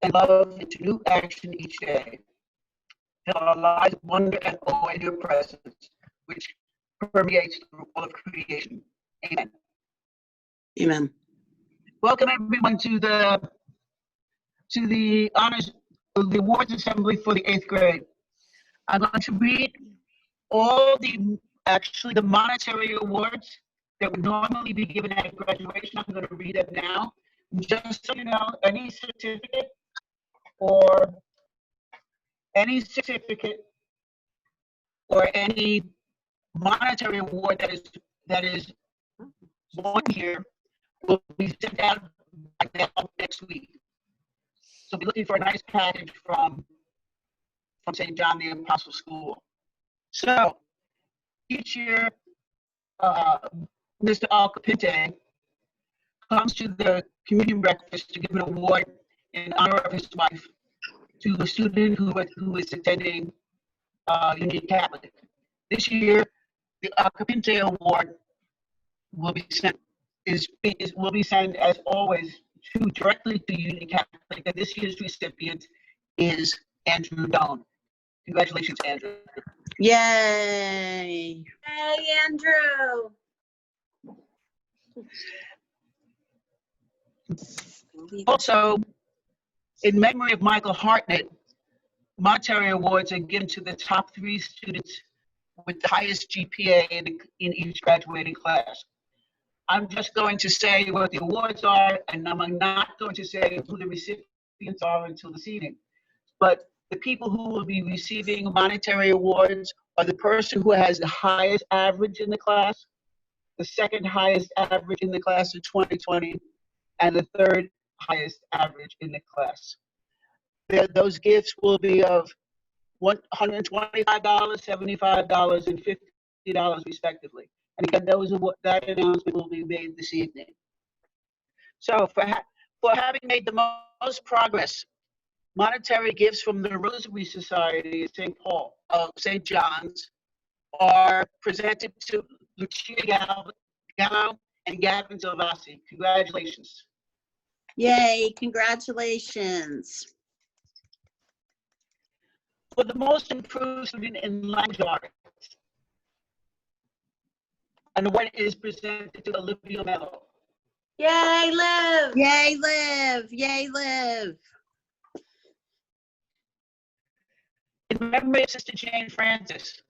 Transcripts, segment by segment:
and love into new action each day. Till our lives wonder and awe in your presence, which permeates through all of creation. Amen. Amen. Welcome everyone to the honors of the awards assembly for the 8th grade. I'm going to read all the monetary awards that would normally be given at graduation. I'm going to read them now. Just so you know, any certificate or any monetary award that is 1 year will be sent out by mail next week. So be looking for a nice package from St. John the Apostle School. So each year, Mr. Alcapinte comes to the communion breakfast to give an award in honor of his wife to a student who is attending Union Catholic. This year, the Alcapinte Award will be sent as always directly to Union Catholic. And this year's recipient is Andrew Doan. Congratulations, Andrew. Yay! Hey, Andrew. Also, in memory of Michael Hartnett, monetary awards are given to the top 3 students with the highest GPA in each graduating class. I'm just going to say what the awards are, and I'm not going to say who the recipients are until this evening. But the people who will be receiving monetary awards are the person who has the highest average in the class, the second highest average in the class of 2020, and the third highest average in the class. Those gifts will be of $125, $75, and $50 respectively. And again, that announcement will be made this evening. So for having made the most progress, monetary gifts from the Rosary Society of St. John's are presented to Lucia Gallo and Gavin Zalvasi. Congratulations. Yay, congratulations. For the most improved student in language arts, an award is presented to Olivia Mello. Yay, Liv. Yay, Liv. Yay, Liv. In memory of Sister Jane Francis,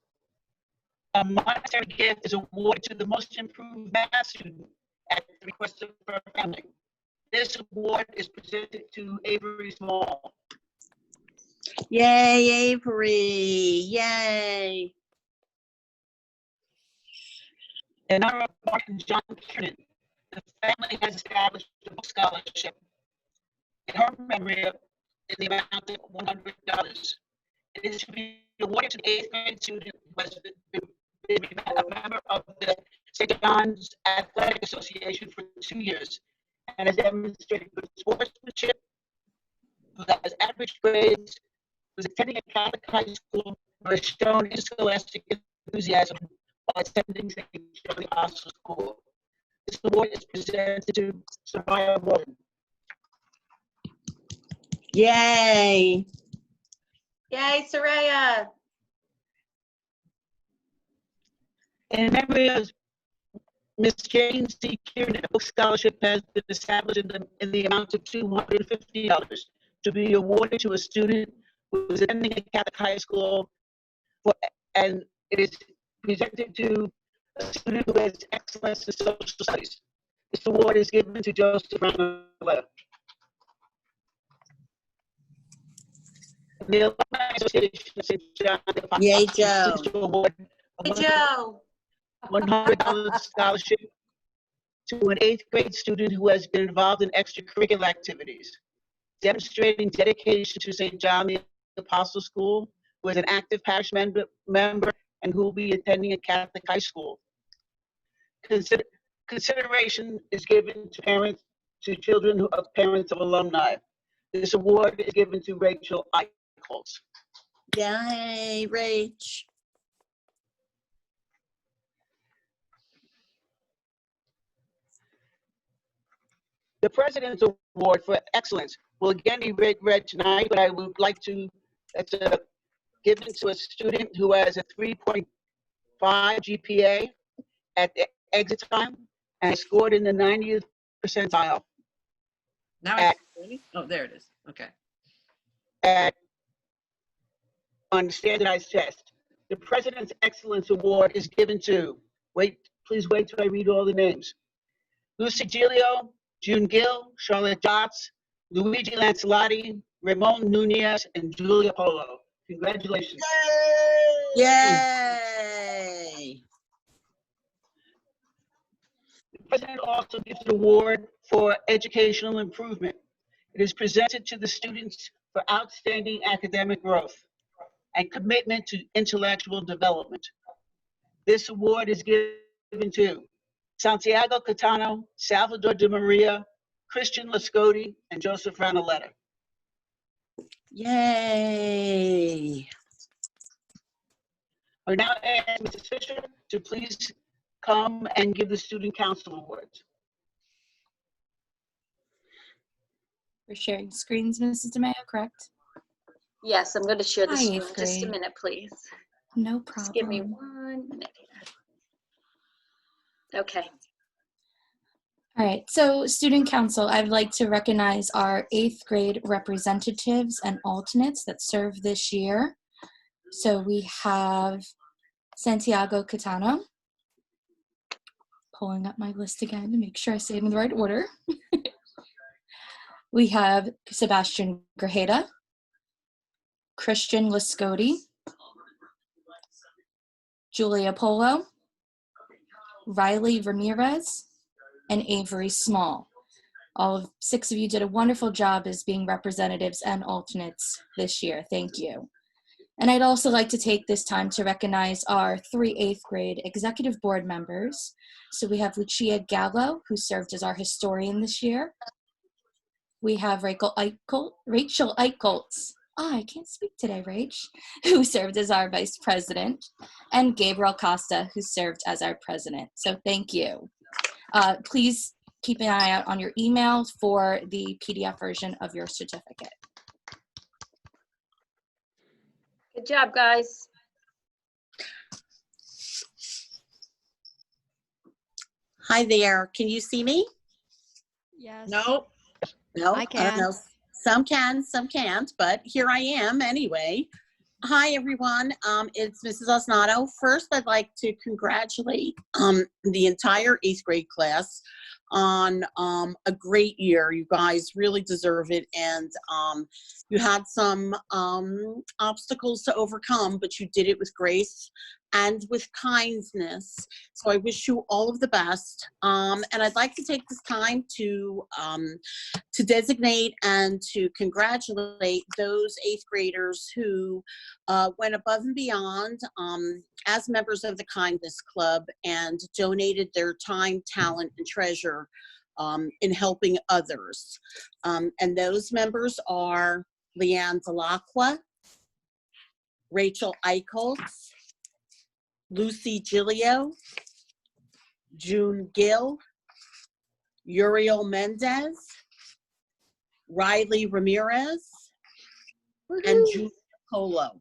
a monetary gift is awarded to the most improved math student at the request of her family. This award is presented to Avery Small. Yay, Avery. Yay. In honor of Martin John Kiernan, the family has established a book scholarship in her memory in the amount of $100. It is to be awarded to the 8th grade student who has been a member of the St. John's Athletic Association for 2 years and has demonstrated good sportsmanship, who has average grades, who is attending a Catholic high school, who has shown interscholastic enthusiasm while attending St. John the Apostle School. This award is presented to Soraya Morgan. Yay. Yay, Soraya. In memory of Miss Jane C. Kiernan, a book scholarship has been established in the amount of $250 to be awarded to a student who is attending a Catholic high school, and it is presented to a student who has excellence in social studies. This award is given to Joseph Ranaletta. The Alumni Association of St. John the Apostle Yay, Joe. is to award Hey, Joe. $100 scholarship to an 8th grade student who has been involved in extracurricular activities, demonstrating dedication to St. John the Apostle School, who is an active parish member and who will be attending a Catholic high school. Consideration is given to children of parents of alumni. This award is given to Rachel Eichholz. Yay, Rach. The President's Award for Excellence will again be read tonight, but I would like to, that's given to a student who has a 3.5 GPA at the exit time and scored in the 90th percentile Now I see. Oh, there it is. Okay. On standardized test. The President's Excellence Award is given to, please wait till I read all the names. Lucy Giglio, June Gill, Charlotte Dots, Luigi Lancelotti, Ramon Nunez, and Julia Polo. Congratulations. Yay! The President also gives an award for educational improvement. It is presented to the students for outstanding academic growth and commitment to intellectual development. This award is given to Santiago Catano, Salvador de Maria, Christian Lascotti, and Joseph Ranaletta. Yay! I now ask Mrs. Fisher to please come and give the Student Council Awards. We're sharing screens, Mrs. DeMayo, correct? Yes, I'm going to share the Hi, screen. eighth Just a grade. minute, please. No Just give me problem. 1 minute here. Okay. All right, so Student Council, I'd like to recognize our 8th grade representatives and alternates that served this year. So we have Santiago Catano. Pulling up my list again to make sure I say it in the right order. We have Sebastian Grajeda, Christian Lascotti, Julia Polo, Riley Ramirez, and Avery Small. All 6 of you did a wonderful job as being representatives and alternates this year. Thank you. And I'd also like to take this time to recognize our 3 8th grade executive board members. So we have Lucia Gallo, who served as our historian this year. We have Rachel Eichholtz. I can't speak today, Rach, who served as our vice president, and Gabriel Costa, who served as our president. So thank you. Please keep an eye out on your email for the PDF version of your certificate. Good job, guys. Hi there. Can you see me? Yes. Nope. No, I don't can. know. Some can, some can't, but here I am anyway. Hi, everyone. It's Mrs. Osnato. First, I'd like to congratulate the entire 8th grade class on a great year. You guys really deserve it, and you had some obstacles to overcome, but you did it with grace and with kindness. So I wish you all of the best. And I'd like to take this time to designate and to congratulate those 8th graders who went above and beyond as members of the Kindness Club and donated their time, talent, and treasure in helping others. And those members are Leanne Delacqua, Rachel Eichholtz, Lucy Giglio, June Gill, Uriel Mendez, Riley Ramirez, and Julia Polo.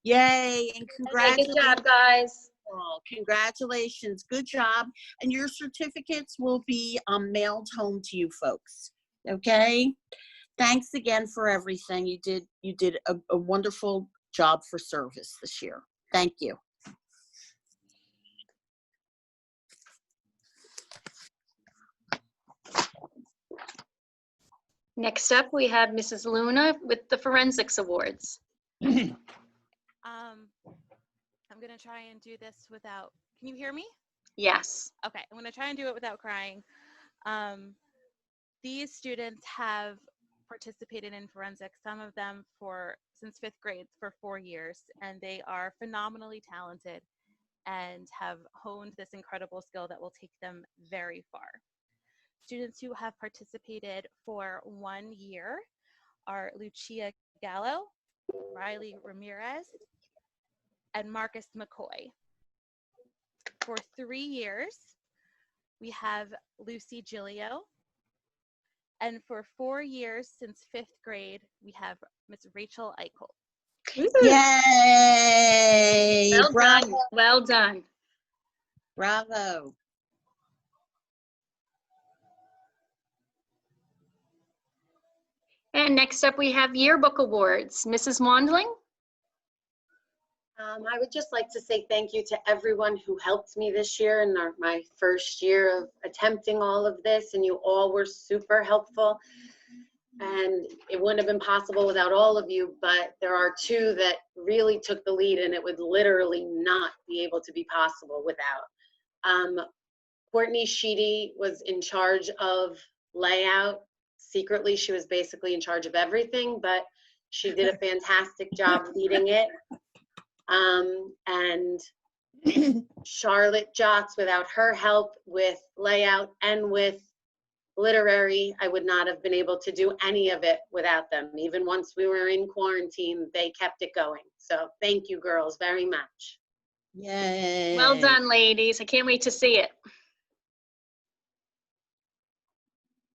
Yay, and Okay, congratulations. good job, guys. all. Congratulations, good job. And your certificates will be mailed home to you folks, okay? Thanks again for everything. You did a wonderful job for service this year. Thank you. Next up, we have Mrs. Luna with the Forensics Awards. I'm gonna try and do this without, can you hear me? Yes. Okay, I'm gonna try and do it without crying. These students have participated in forensics, some of them since 5th grade for 4 years, and they are phenomenally talented and have honed this incredible skill that will take them very far. Students who have participated for 1 year are Lucia Gallo, Riley Ramirez, and Marcus McCoy. For 3 years, we have Lucy Giglio, And for 4 years since 5th grade, we have Miss Rachel Eichel. Yay! Well Bravo. done, well done. Bravo. And next up, we have yearbook awards. Mrs. Wandling? I would just like to say thank you to everyone who helped me this year in my first year of attempting all of this, and you all were super helpful. And it wouldn't have been possible without all of you, but there are two that really took the lead, and it would literally not be able to be possible without. Courtney Sheedy was in charge of layout. Secretly, she was basically in charge of everything, but she did a fantastic job leading it. And Charlotte Jotz, without her help with layout and with literary, I would not have been able to do any of it without them. Even once we were in quarantine, they kept it going. So thank you, girls, very much. Yay. Well done, ladies. I can't wait to see it.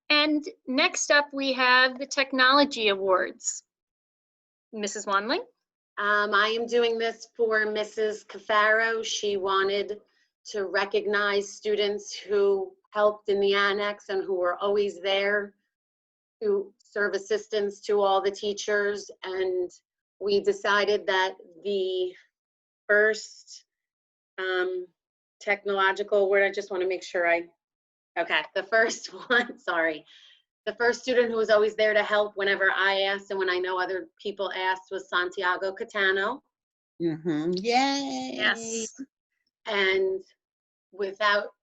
And next up, we have the Technology Awards. Mrs. Wandling? I am doing this for Mrs. Cafaro. She wanted to recognize students who helped in the annex and who were always there to serve assistance to all the teachers. And we decided that the first technological award, I just want to make sure the first one, sorry. The first student who was always there to help whenever I asked and when I know other people asked was Santiago Catano. Yay. Yes. And without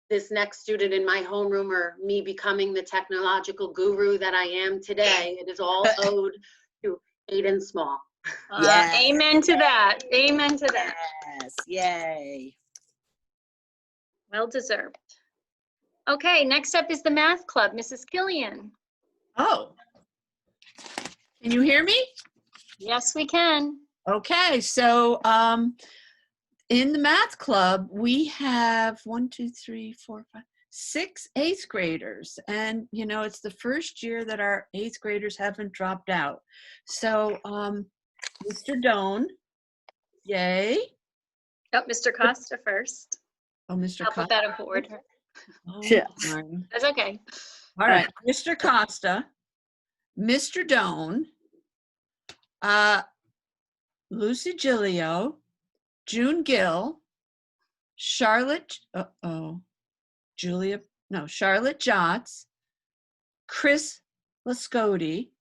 this next student in my homeroom or me becoming the technological guru that I am today, it is all owed to Aiden Small. Yes. Amen to that. Amen to that. Yes. Yay. Well deserved. Okay, next up is the Math Club. Mrs. Killian. Oh. Can you hear me? Yes, we can. Okay, so in the Math Club, we have 6 8th graders. And, you know, it's the first year that our 8th graders haven't dropped out. So, Mr. Doan, yay. Oh, Mr. Costa first. Oh, Mr. Costa. Alphabetical order. Oh, Yeah. darn. That's okay. All right, Mr. Costa, Mr. Doan, Lucy Gillio, June Gill, Charlotte Jotz, Chris Lascodi,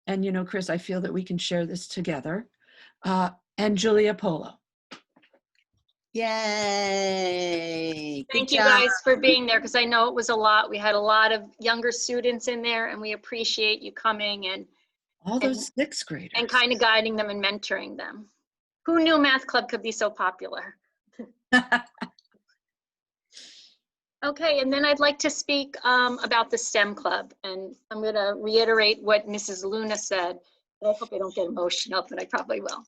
and you know, Chris, I feel that we can share this together, and Julia Polo. Yay. Thank Good you job. guys for being there because I know it was a lot. We had a lot of younger students in there and we appreciate you coming and All those 6th graders. kind of guiding them and mentoring them. Who knew Math Club could be so popular? Okay, and then I'd like to speak about the STEM Club, and I'm going to reiterate what Mrs. Luna said. I hope I don't get emotional, but I probably will.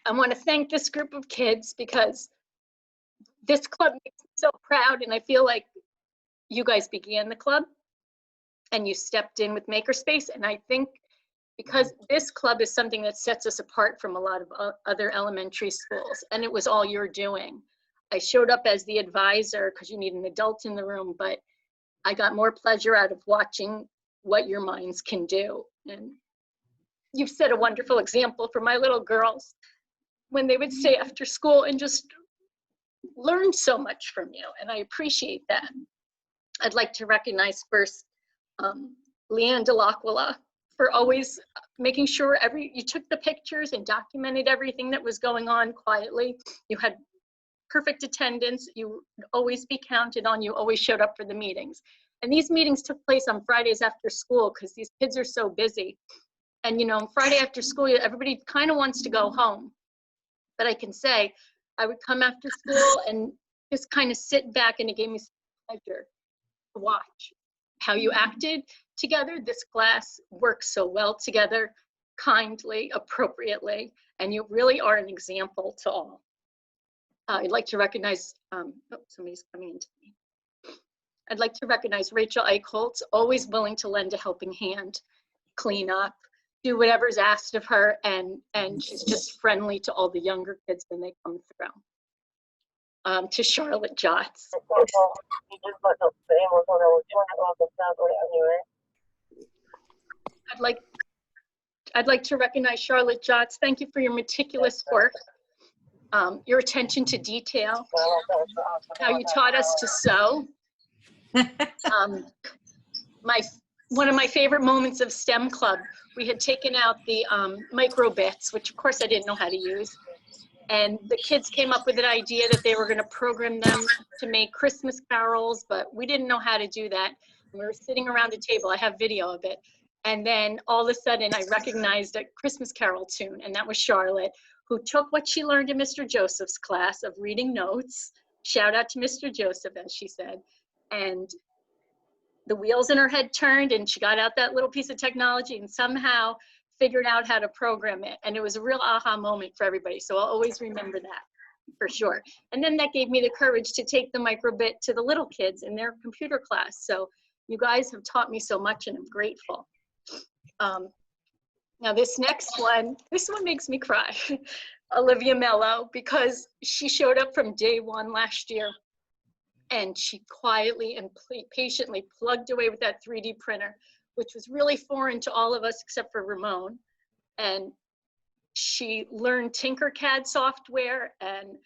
I want to thank this group of kids because this club makes me so proud, and I feel like you guys began the club and you stepped in with Makerspace, and I think because this club is something that sets us apart from a lot of other elementary schools, and it was all you're doing. I showed up as the advisor because you need an adult in the room, but I got more pleasure out of watching what your minds can do. And you've set a wonderful example for my little girls when they would stay after school and just learn so much from you, and I appreciate that. I'd like to recognize first Leanne DeLaquila for always making sure you took the pictures and documented everything that was going on quietly. You had perfect attendance. You would always be counted on. You always showed up for the meetings. And these meetings took place on Fridays after school because these kids are so busy. And you know, Friday after school, everybody kind of wants to go home. But I can say, I would come after school and just kind of sit back, and it gave me pleasure to watch how you acted together. This class works so well together, kindly, appropriately, and you really are an example to all. I'd like to recognize, somebody's coming into me. I'd like to recognize Rachel Eichholz, always willing to lend a helping hand, clean up, do whatever's asked of her, and she's just friendly to all the younger kids when they come through. To Charlotte Jotz. I'd like to recognize Charlotte Jotz. Thank you for your meticulous work, your attention to detail, how you taught us to sew. One of my favorite moments of STEM Club, we had taken out the micro bits, which of course I didn't know how to use. And the kids came up with an idea that they were going to program them to make Christmas carols, but we didn't know how to do that. And we were sitting around a table. I have video of it. And then all of a sudden I recognized a Christmas carol tune, and that was Charlotte, who took what she learned in Mr. Joseph's class of reading notes. Shout out to Mr. Joseph, as she said. And the wheels in her head turned, and she got out that little piece of technology and somehow figured out how to program it. And it was a real aha moment for everybody. So I'll always remember that for sure. And then that gave me the courage to take the microbit to the little kids in their computer class. So you guys have taught me so much, and I'm grateful. Now this next one, this one makes me cry. Olivia Mello, because she showed up from day one last year, and she quietly and patiently plugged away with that 3D printer, which was really foreign to all of us except for Ramon. And she learned Tinkercad software, and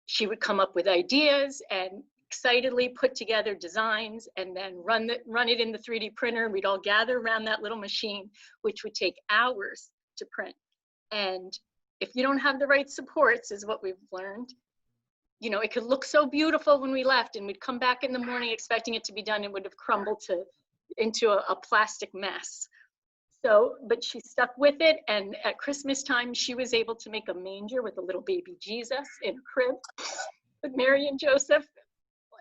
she would come up with ideas and excitedly put together designs and then run it in the 3D printer. And we'd all gather around that little machine, which would take hours to print. And if you don't have the right supports, is what we've learned, you know, it could look so beautiful when we left, and we'd come back in the morning expecting it to be done, and would have crumbled into a plastic mess. So, but she stuck with it, and at Christmas time, she was able to make a manger with a little baby Jesus in a crib with Mary and Joseph,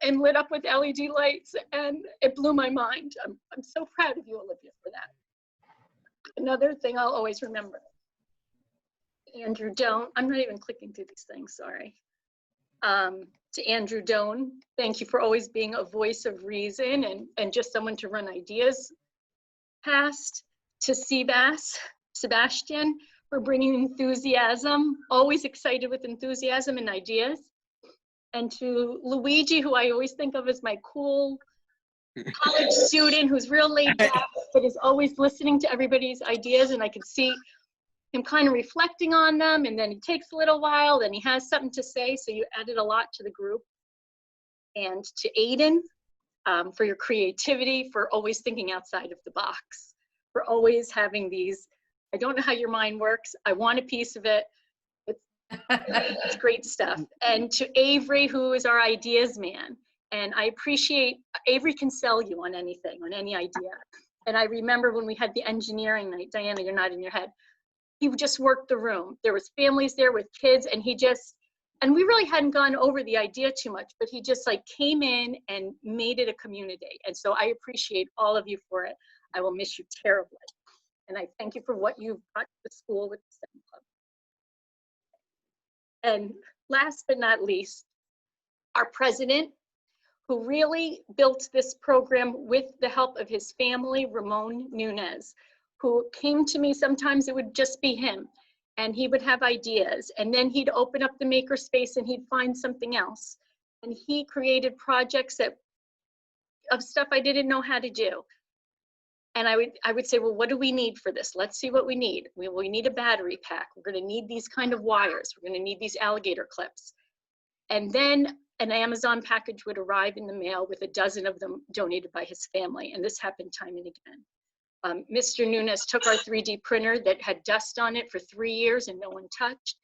and lit up with LED lights, and it blew my mind. I'm so proud of you, Olivia, for that. Another thing I'll always remember, Andrew Doan, I'm not even clicking through these things, sorry. To Andrew Doan, thank you for always being a voice of reason and just someone to run ideas past. To Sebastian, for bringing enthusiasm, always excited with enthusiasm and ideas. And to Luigi, who I always think of as my cool college student who's real laid back, but is always listening to everybody's ideas, and I can see him kind of reflecting on them, and then he takes a little while, then he has something to say, so you added a lot to the group. And to Aiden, for your creativity, for always thinking outside of the box, for always having these, I don't know how your mind works, I want a piece of it, it's great stuff. And to Avery, who is our ideas man, and I appreciate, Avery can sell you on anything, on any idea. And I remember when we had the engineering night, Diana, you're nodding your head, he just worked the room. There was families there with kids, and he just, and we really hadn't gone over the idea too much, but he just like came in and made it a community. And so I appreciate all of you for it. I will miss you terribly. And I thank you for what you've brought to the school with the STEM Club. And last but not least, our president, who really built this program with the help of his family, Ramon Nunez, who came to me, sometimes it would just be him, and he would have ideas, and then he'd open up the makerspace and he'd find something else. And he created projects of stuff I didn't know how to do. And I would say, well, what do we need for this? Let's see what we need. We need a battery pack. We're going to need these kind of wires. We're going to need these alligator clips. And then an Amazon package would arrive in the mail with a dozen of them donated by his family. And this happened time and again. Mr. Nunez took our 3D printer that had dust on it for 3 years and no one touched.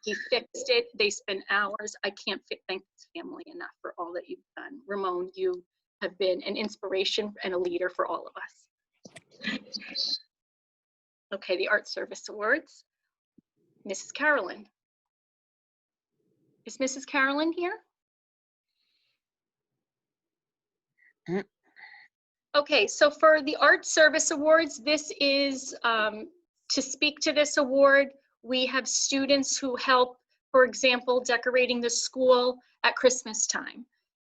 He fixed it. They spent hours. I can't thank his family enough for all that you've done. Ramon, you have been an inspiration and a leader for all of us. Okay, the Art Service Awards. Mrs. Carolyn. Is Mrs. Carolyn here? Okay, so for the Art Service Awards, this is, to speak to this award, we have students who help, for example, decorating the school at Christmas time.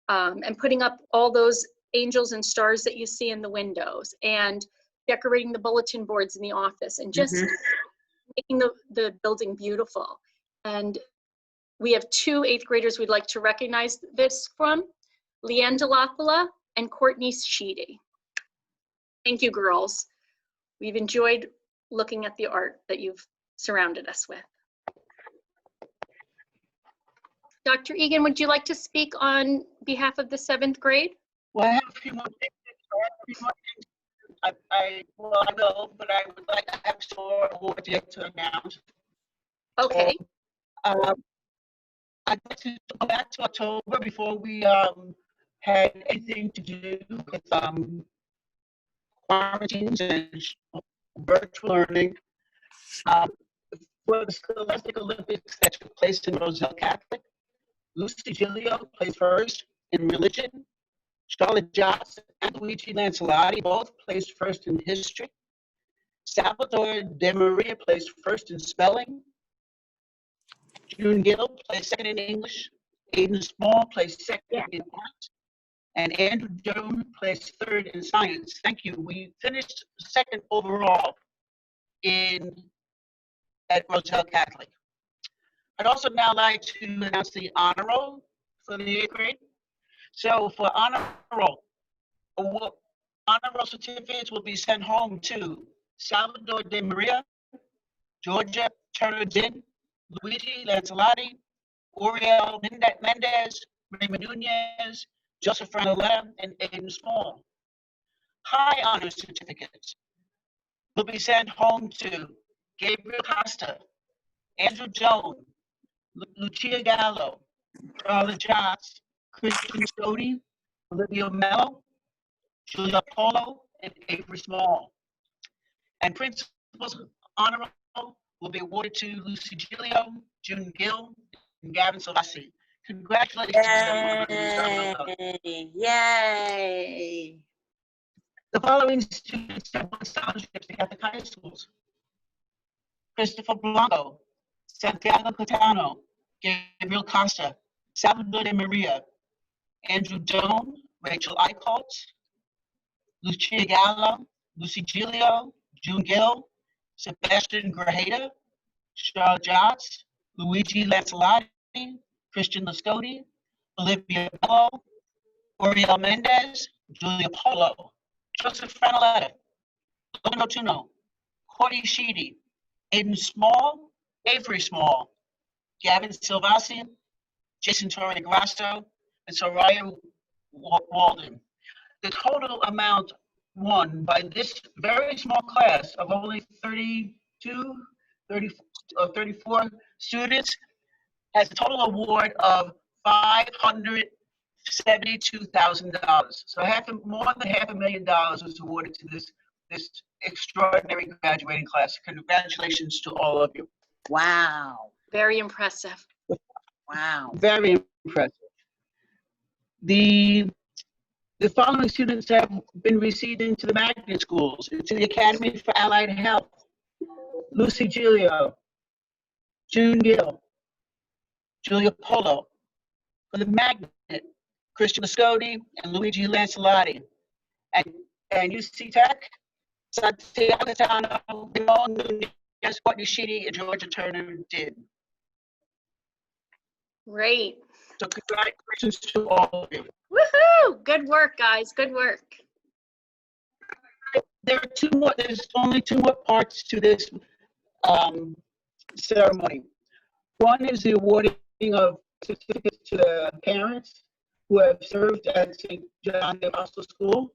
and putting up all those angels and stars that you see in the windows, and decorating the bulletin boards in the office, and just making the building beautiful. And we have 2 8th graders we'd like to recognize this from, Leanne Delacqua and Courtney Sheedy. Thank you, girls. We've enjoyed looking at the art that you've surrounded us with. Dr. Egan, would you like to speak on behalf of the 7th grade? Well, I have a few more things. I will, but I would like to have some more awards yet to announce. Okay. I'd like to go back to October before we had anything to do with quarantines and virtual learning. For the Scholastic Olympics that took place in Roselle Catholic, Lucy Giglio placed first in religion. Charlotte Johnson and Luigi Lancelotti both placed first in history. Salvatore De Maria placed first in spelling. June Gill placed second in English. Aiden Small placed second in art. And Andrew Jones placed third in science. Thank you. We finished second overall at Roselle Catholic. I'd also now like to announce the honor roll for the 8th grade. So for honor roll certificates will be sent home to Salvador De Maria, Georgia Turner Din, Luigi Lancelotti, Oriel Mendez, Raymond Nunez, Joseph Ranoletta, and Aiden Small. High honor certificates will be sent home to Gabriel Costa, Andrew Jones, Lucia Gallo, Charlotte Joss, Christian Stody, Olivia Mello, Julia Polo, and Avery Small. And principal's honor roll will be awarded to Lucy Giglio, June Gill, and Gavin Salvasi. Congratulations, everyone. Yay! The following students have won scholarships to Catholic high schools: Christopher Blanco, Santiago Catano, Gabriel Costa, Salvador De Maria, Andrew Doan, Rachel Eichholtz, Lucia Gallo, Lucy Giglio, June Gill, Sebastian Grajeda, Charles Jotz, Luigi Lancelotti, Christian Lascodi, Olivia Bello, Oriel Mendez, Julia Polo, Joseph Franoletta, Logan Otuno, Courtney Sheedy, Aiden Small, Avery Small, Gavin Silvasi, Jason Torre Grasso, and Soraya Walden. The total amount won by this very small class of only 34 students has a total award of $572,000. So more than $500,000 was awarded to this extraordinary graduating class. Congratulations to all of you. Wow. Very impressive. Wow. Very impressive. The following students have been received into the magnet schools, into the Academy for Allied Health: Lucy Giglio, June Gill, Julia Polo. For the magnet, Christian Lascodi and Luigi Lancelotti. And UC Tech, Santiago Catano, Ramon Nunez, Courtney Sheedy, and Georgia Turner did. Great. So congratulations to all of you. Woohoo! Good work, guys. Good work. There's only 2 more parts to this ceremony. One is the awarding of certificates to the parents who have served at St. John the Apostle School,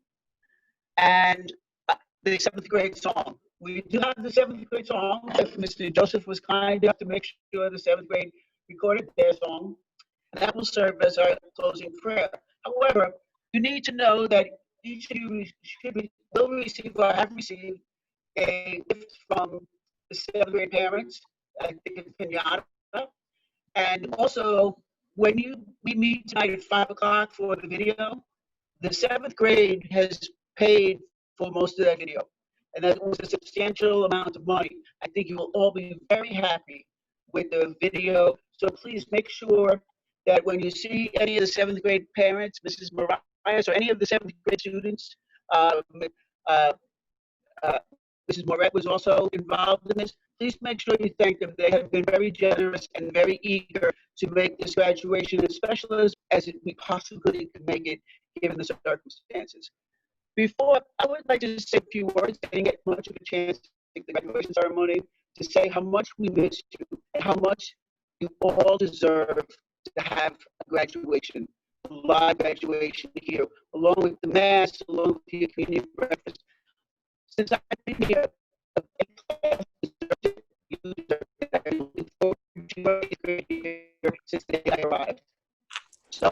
and the 7th grade song. We do have the 7th grade song. Mr. Joseph was kind enough to make sure the 7th grade recorded their song. And that will serve as our closing prayer. However, you need to know that each of you will receive or have received a gift from the 7th grade parents. I think it's pinata. And also, when we meet tonight at 5 o'clock for the video, the 7th grade has paid for most of that video. And that was a substantial amount of money. I think you will all be very happy with the video. So please make sure that when you see any of the 7th grade parents, Mrs. Marias, or any of the 7th grade students, Mrs. Moret was also involved in this. Please make sure you thank them. They have been very generous and very eager to make this graduation as special as we possibly could make it, given the circumstances. Before, I would like to say a few words. I didn't get much of a chance to take the graduation ceremony, to say how much we miss you and how much you all deserve to have a graduation, a live graduation here, along with the mass, along with your community breakfast. Since I've been here, since the day I arrived. So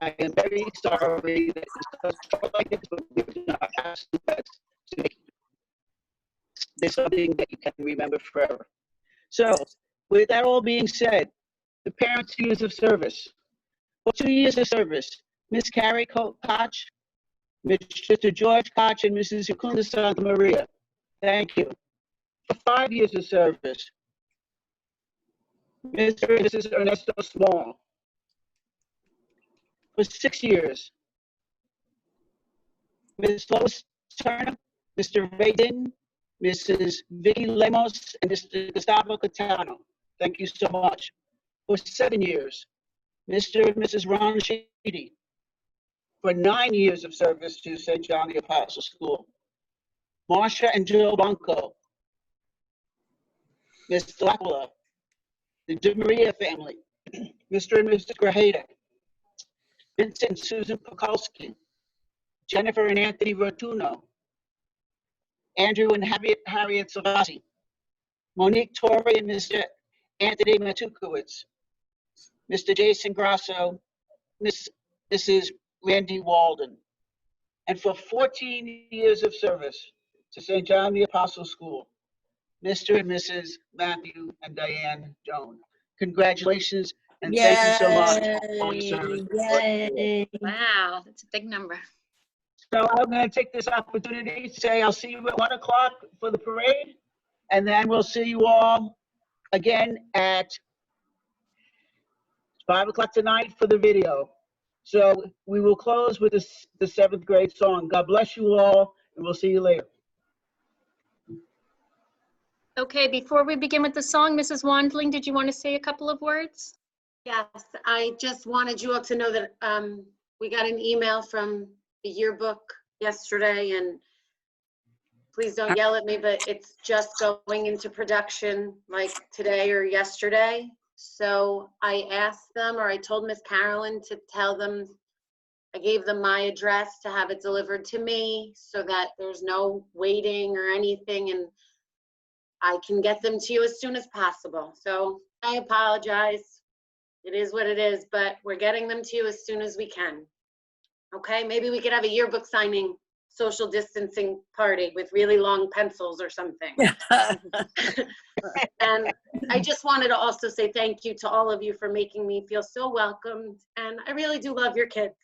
I am very sorry that this does like this, but we're doing our absolute best to make this something that you can remember forever. So with that all being said, the parents' years of service. For 2 years of service, Miss Carrie Koch, Mr. George Koch, and Mrs. Secunda Santa Maria. Thank you. For 5 years of service, Mr. and Mrs. Ernesto Small. For 6 years, Ms. Lois Turner, Mr. Ray Din, Mrs. Vicky Lemos, and Mr. Gustavo Catano. Thank you so much. For 7 years, Mr. and Mrs. Ron Sheedy. For 9 years of service to St. John the Apostle School. Marsha and Jill Blanco. Ms. Lacula, the De Maria family, Mr. and Mrs. Grajeda, Vincent and Susan Pokalski, Jennifer and Anthony Rotuno, Andrew and Harriet Savasi, Monique Torrey and Mr. Anthony Matukowicz, Mr. Jason Grasso, Mrs. Randy Walden, and for 14 years of service to St. John the Apostle School, Mr. and Mrs. Matthew and Diane Joan. Congratulations, and thank you so much for all your service. Yay. Wow, that's a big number. So I'm going to take this opportunity to say I'll see you at 1 o'clock for the parade, and then we'll see you all again at 5 o'clock tonight for the video. So we will close with the 7th grade song. God bless you all, and we'll see you later. Okay, before we begin with the song, Mrs. Wandling, did you want to say a couple of words? Yes, I just wanted you all to know that we got an email from the yearbook yesterday, and please don't yell at me, but it's just going into production like today or yesterday. So I asked them, or I told Miss Carolyn to tell them, I gave them my address to have it delivered to me so that there's no waiting or anything, and I can get them to you as soon as possible. So I apologize. It is what it is, but we're getting them to you as soon as we can. Okay, maybe we could have a yearbook signing social distancing party with really long pencils or something. And I just wanted to also say thank you to all of you for making me feel so welcomed. And I really do love your kids.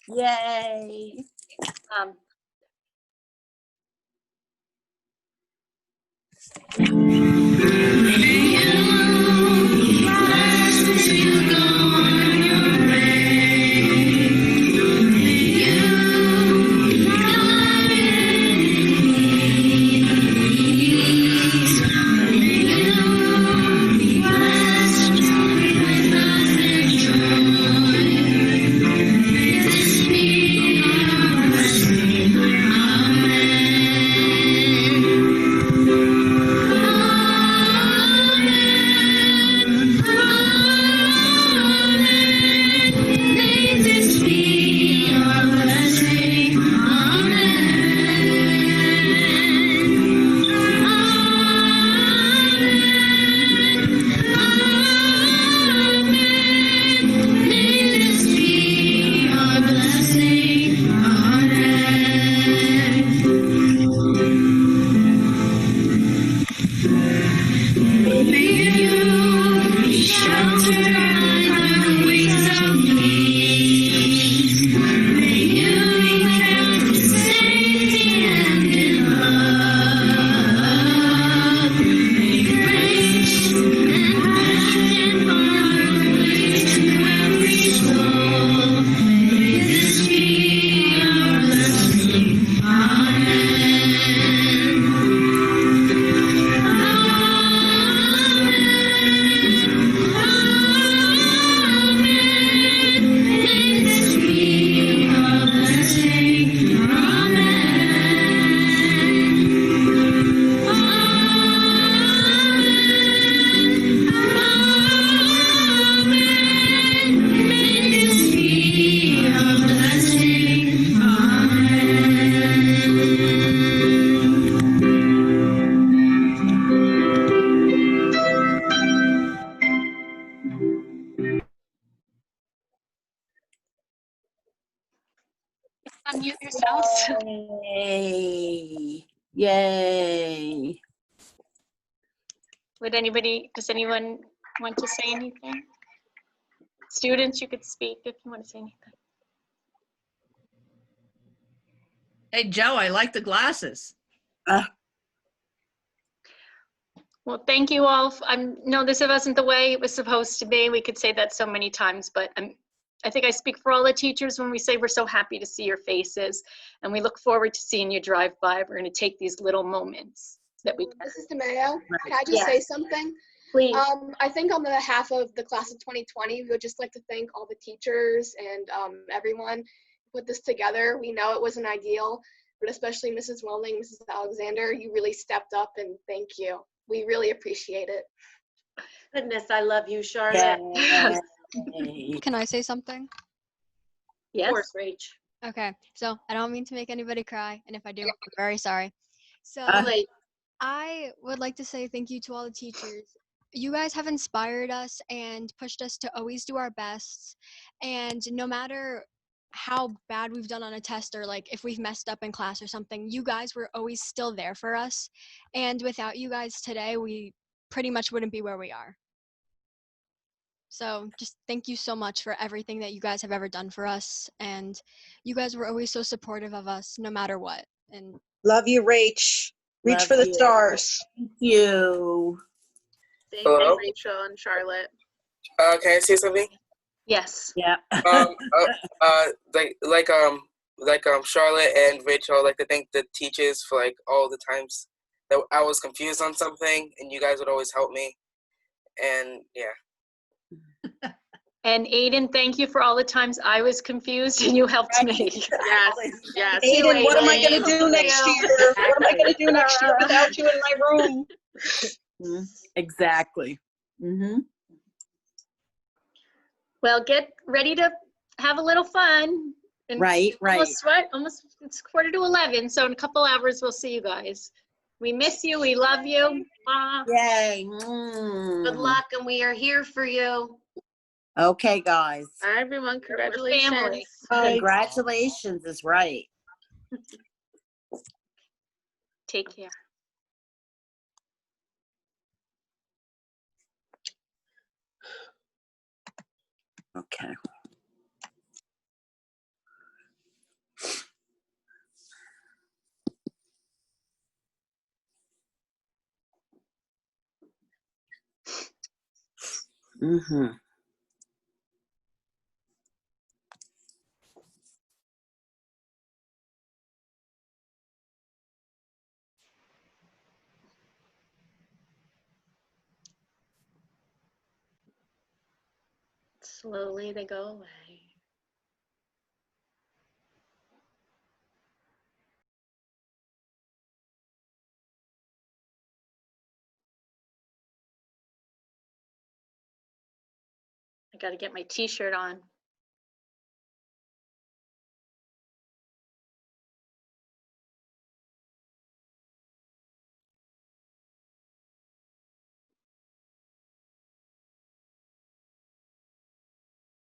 Yay. Amen. Unmute yourselves. Yay. Yay. Does anyone want to say anything? Students, you could speak if you want to say anything. Hey, Joe, I like the glasses. Well, thank you all. No, this wasn't the way it was supposed to be. We could say that so many times, but I think I speak for all the teachers when we say we're so happy to see your faces, and we look forward to seeing you drive by. We're going to take these little moments that we can. Mrs. DeMayo, can I just say something? Please. I think on behalf of the class of 2020, we would just like to thank all the teachers and everyone who put this together. We know it wasn't ideal, but especially Mrs. Welling, Mrs. Alexander, you really stepped up, and thank you. We really appreciate it. Goodness, I love you, Charlotte. Yay. Can I say something? Yes. Of course, Rach. Okay, so I don't mean to make anybody cry, and if I do, I'm very sorry. So Wait, I would like to say thank you to all the teachers. You guys have inspired us and pushed us to always do our best. And no matter how bad we've done on a test or like if we've messed up in class or something, you guys were always still there for us. And without you guys today, we pretty much wouldn't be where we are. So just thank you so much for everything that you guys have ever done for us. And you guys were always so supportive of us no matter what. And Love you, Rach. Reach Love for the you. stars. Thank you. Same Hello? thing, Rachel and Charlotte. Can I say something? Yes. Yeah. Like Charlotte and Rachel, I'd like to thank the teachers for like all the times that I was confused on something, and you guys would always help me. And yeah. And Aiden, thank you for all the times I was confused and you helped me. Yes, yes. Aiden, what am I going to do next you. year? What am I going to do next year without you in my room? Exactly. Mm-hmm. Well, get ready to have a little fun. And Right. almost it's 11:45, so in a couple hours we'll see you guys. We miss you. We love you. Yay. Good luck, and we are here for you. Okay, guys. All right, everyone, congratulations. family. Congratulations is right. Take care. Okay. Mm-hmm. Slowly they go away. I got to get my t-shirt on.